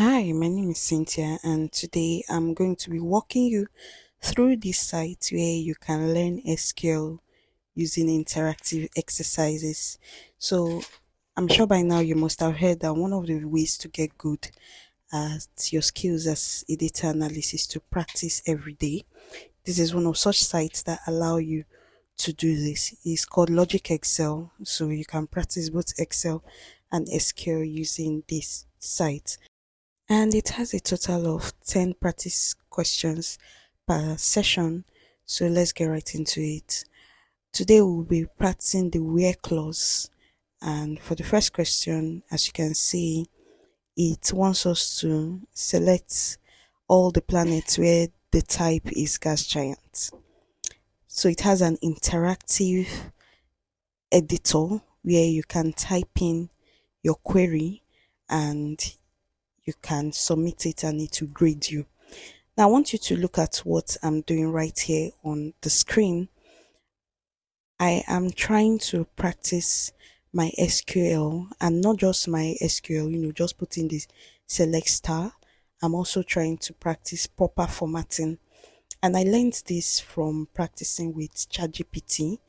Hi, my name is Cynthia, and today I'm going to be walking you through this site where you can learn SQL using interactive exercises. So, I'm sure by now you must have heard that one of the ways to get good at your skills as a data analyst is to practice every day. This is one of such sites that allow you to do this. It's called LogicExcel, so you can practice both Excel and SQL using this site, and it has a total of 10 practice questions per session. So let's get right into it. Today we'll be practicing the where clause. And for the first question, as you can see, it wants us to select all the planets where the type is gas giant. So it has an interactive editor where you can type in your query and you can submit it and it will grade you. Now, I want you to look at what I'm doing right here on the screen. I am trying to practice my SQL, and not just my SQL, just putting this select star. I'm also trying to practice proper formatting. And I learned this from practicing with ChatGPT,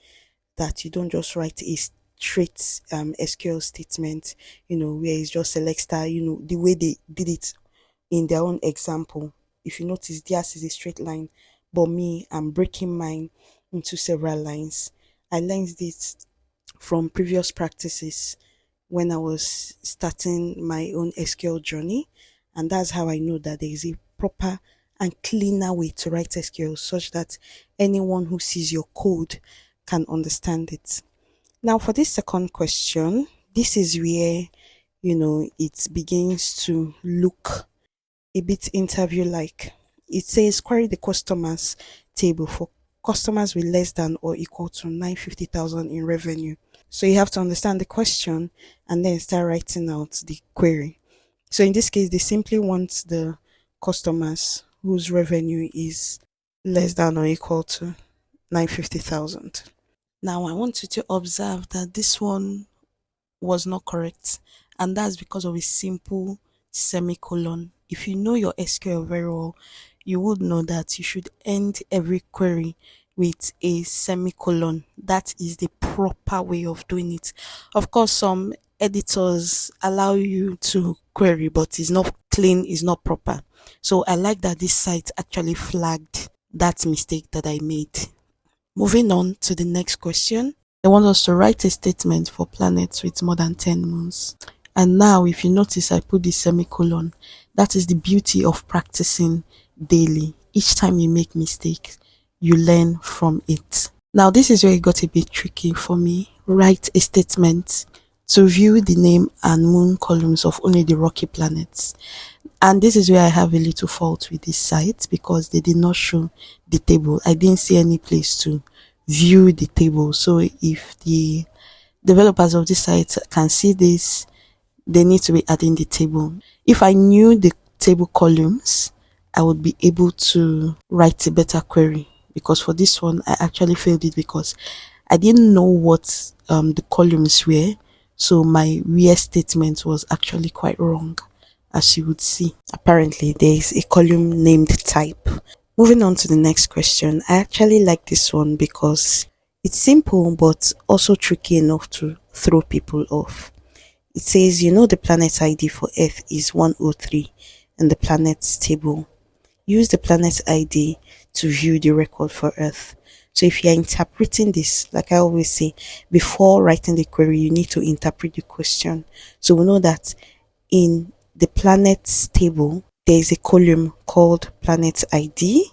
that you don't just write a straight SQL statement, where it's just select star, the way they did it in their own example. If you notice, theirs is a straight line, but me, I'm breaking mine into several lines. I learned this from previous practices when I was starting my own SQL journey, and that's how I know that there is a proper and cleaner way to write SQL such that anyone who sees your code can understand it. Now, for this second question, this is where it begins to look a bit interview like. It says query the customers table for customers with less than or equal to 950,000 in revenue. So you have to understand the question and then start writing out the query. So in this case, they simply want the customers whose revenue is less than or equal to 950,000. Now I want you to observe that this one was not correct, and that's because of a simple semicolon. If you know your SQL very well, you would know that you should end every query with a semicolon. That is the proper way of doing it. Of course, some editors allow you to query, but it's not clean, it's not proper. So I like that this site actually flagged that mistake that I made. Moving on to the next question. They want us to write a statement for planets with more than 10 moons. And now, if you notice, I put the semicolon. That is the beauty of practicing daily. Each time you make mistakes, you learn from it. Now, this is where it got a bit tricky for me. Write a statement to view the name and moon columns of only the rocky planets. And this is where I have a little fault with this site because they did not show the table. I didn't see any place to view the table. So if the developers of this site can see this, they need to be adding the table. If I knew the table columns, I would be able to write a better query, because for this one, I actually failed it because I didn't know what the columns were. So my where statement was actually quite wrong. As you would see, apparently there is a column named type. Moving on to the next question, I actually like this one because it's simple but also tricky enough to throw people off. It says, the planet ID for Earth is 103 in the planets table. Use the planet ID to view the record for Earth. So if you're interpreting this, like I always say, before writing the query, you need to interpret the question. So we know that in the planets table, there is a column called planet ID,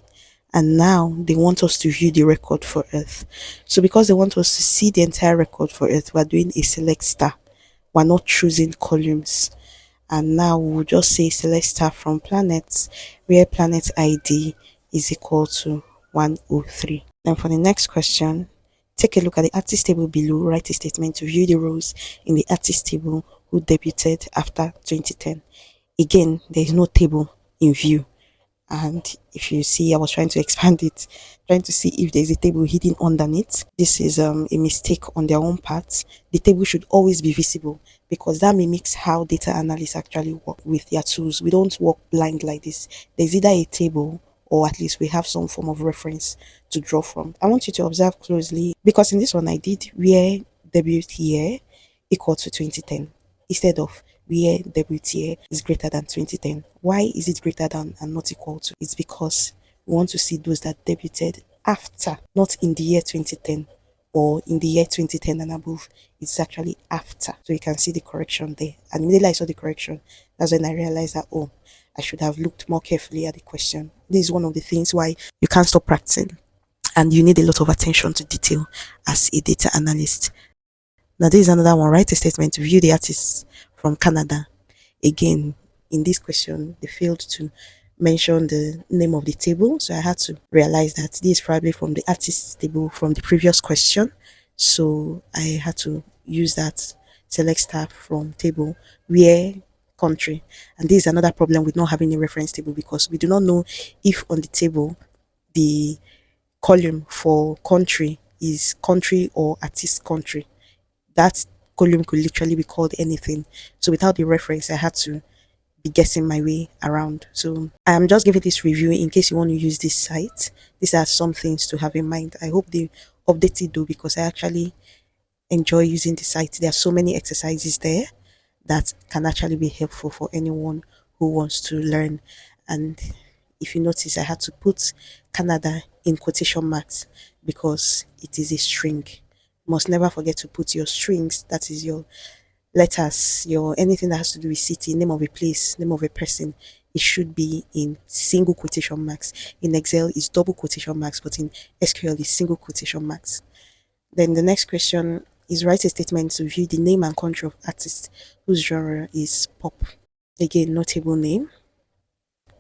and now they want us to view the record for Earth. So because they want us to see the entire record for Earth, we're doing a select star. We're not choosing columns. And now we'll just say select star from planets where planet ID is equal to 103. Then for the next question, take a look at the artist table below. Write a statement to view the rows in the artist table who debuted after 2010. Again, there is no table in view. And if you see, I was trying to expand it, trying to see if there's a table hidden underneath. This is a mistake on their own part. The table should always be visible because that mimics how data analysts actually work with their tools. We don't work blind like this. There's either a table or at least we have some form of reference to draw from. I want you to observe closely because in this one I did where WTA equal to 2010 instead of where WTA is greater than 2010. Why is it greater than and not equal to? It's because we want to see those that debuted after, not in the year 2010 or in the year 2010 and above. It's actually after. So you can see the correction there. And immediately I saw the correction, that's when I realized that, oh, I should have looked more carefully at the question. This is one of the things why you can't stop practicing and you need a lot of attention to detail as a data analyst. Now, this is another one. Write a statement to view the artists from Canada. Again, in this question, they failed to mention the name of the table. So I had to realize that this is probably from the artists table from the previous question. So I had to use that select star from table where country. And this is another problem with not having a reference table because we do not know if on the table the column for country is country or artist country. That column could literally be called anything. So without the reference, I had to be guessing my way around. So I'm just giving this review in case you want to use this site. These are some things to have in mind. I hope they update it though because I actually enjoy using the site. There are so many exercises there that can actually be helpful for anyone who wants to learn. And if you notice, I had to put Canada in quotation marks because it is a string. You must never forget to put your strings, that is your letters, your anything that has to do with city, name of a place, name of a person. It should be in single quotation marks. In Excel, it's double quotation marks, but in SQL, it's single quotation marks. Then the next question is write a statement to view the name and country of artist whose genre is pop. Again, no table name.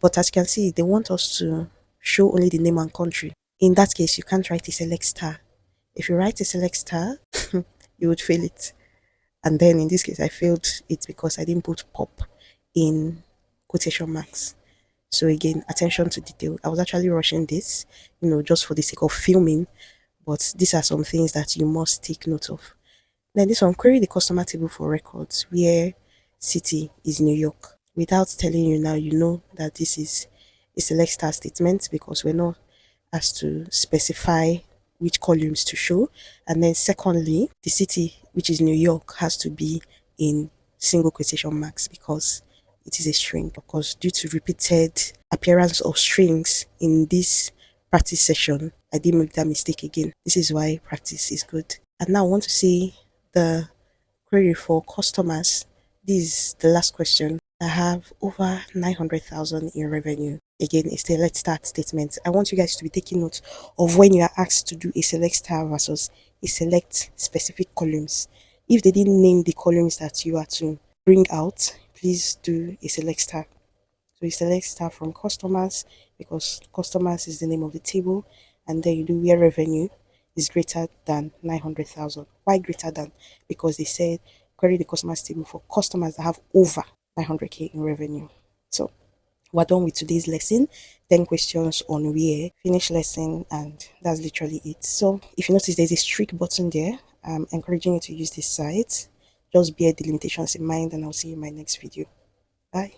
But as you can see, they want us to show only the name and country. In that case, you can't write a select star. If you write a select star, you would fail it. And then in this case, I failed it because I didn't put pop in quotation marks. So again, attention to detail. I was actually rushing this, just for the sake of filming, but these are some things that you must take note of. Then this one, query the customer table for records where city is New York. Without telling you now, you know that this is a select star statement because we're not asked to specify which columns to show. And then secondly, the city, which is New York, has to be in single quotation marks because it is a string. Of course, due to repeated appearance of strings in this practice session, I didn't make that mistake again. This is why practice is good. And now I want to see the query for customers. This is the last question. I have over 900,000 in revenue. Again, it's a let's start statement. I want you guys to be taking note of when you are asked to do a select star versus a select specific columns. If they didn't name the columns that you are to bring out, please do a select star. So you select star from customers because customers is the name of the table, and then you do where revenue is greater than 900,000. Why greater than? Because they said query the customers table for customers that have over 900k in revenue. So we're done with today's lesson. 10 questions on where, finish lesson, and that's literally it. So if you notice there's a streak button there, I'm encouraging you to use this site. Just bear the limitations in mind, and I'll see you in my next video. Bye.